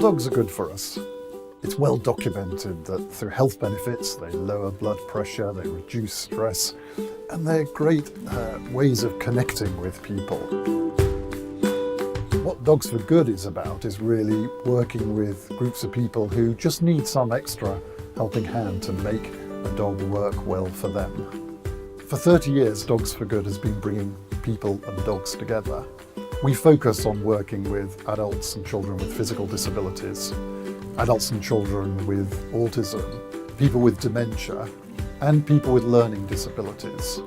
dogs are good for us. It's well documented that through health benefits, they lower blood pressure, they reduce stress, and they're great ways of connecting with people. What Dogs for Good is about is really working with groups of people who just need some extra helping hand to make a dog work well for them. For 30 years, Dogs for Good has been bringing people and dogs together. We focus on working with adults and children with physical disabilities, adults and children with autism, people with dementia, and people with learning disabilities.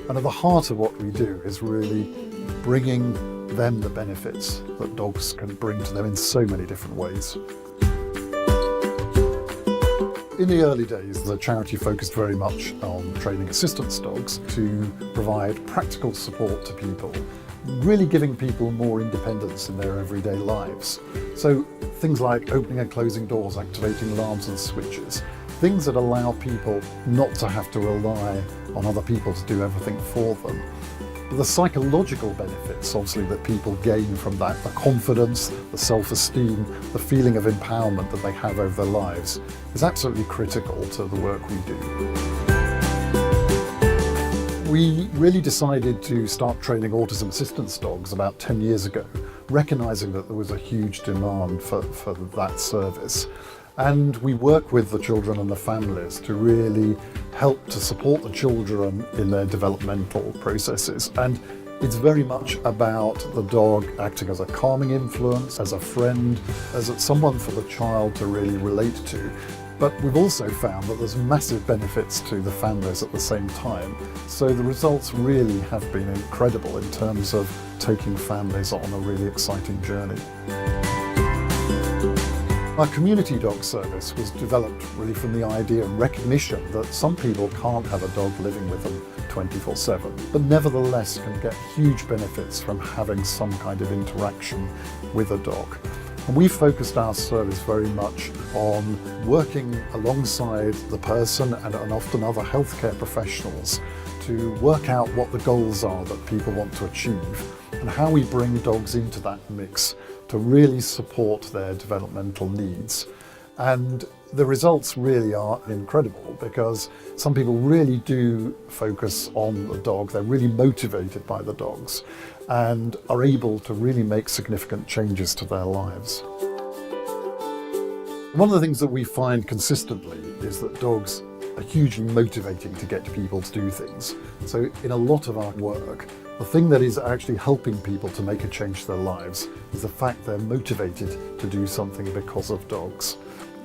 And at the heart of what we do is really bringing them the benefits that dogs can bring to them in so many different ways. In the early days, the charity focused very much on training assistance dogs to provide practical support to people, really giving people more independence in their everyday lives. So things like opening and closing doors, activating alarms and switches, things that allow people not to have to rely on other people to do everything for them. But the psychological benefits, obviously, that people gain from that, the confidence, the self-esteem, the feeling of empowerment that they have over their lives, is absolutely critical to the work we do. We really decided to start training autism assistance dogs about 10 years ago, recognising that there was a huge demand for that service. And we work with the children and the families to really help to support the children in their developmental processes. And it's very much about the dog acting as a calming influence, as a friend, as someone for the child to really relate to. But we've also found that there's massive benefits to the families at the same time. So the results really have been incredible in terms of taking families on a really exciting journey. Our community dog service was developed really from the idea and recognition that some people can't have a dog living with them 24/7, but nevertheless can get huge benefits from having some kind of interaction with a dog. And we focused our service very much on working alongside the person and often other healthcare professionals to work out what the goals are that people want to achieve and how we bring dogs into that mix to really support their developmental needs. And the results really are incredible because some people really do focus on the dog, they're really motivated by the dogs and are able to really make significant changes to their lives. One of the things that we find consistently is that dogs are hugely motivating to get people to do things. So in a lot of our work, the thing that is actually helping people to make a change to their lives is the fact they're motivated to do something because of dogs.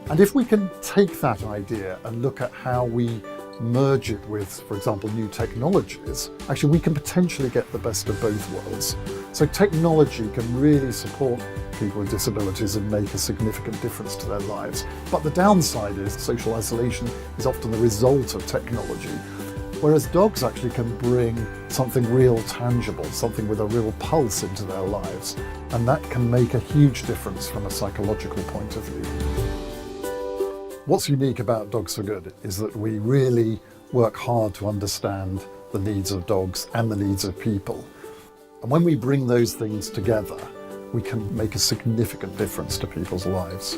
And if we can take that idea and look at how we merge it with, for example, new technologies, actually we can potentially get the best of both worlds. So technology can really support people with disabilities and make a significant difference to their lives. But the downside is social isolation is often the result of technology. Whereas dogs actually can bring something real tangible, something with a real pulse into their lives. And that can make a huge difference from a psychological point of view. What's unique about Dogs for Good is that we really work hard to understand the needs of dogs and the needs of people. And when we bring those things together, we can make a significant difference to people's lives.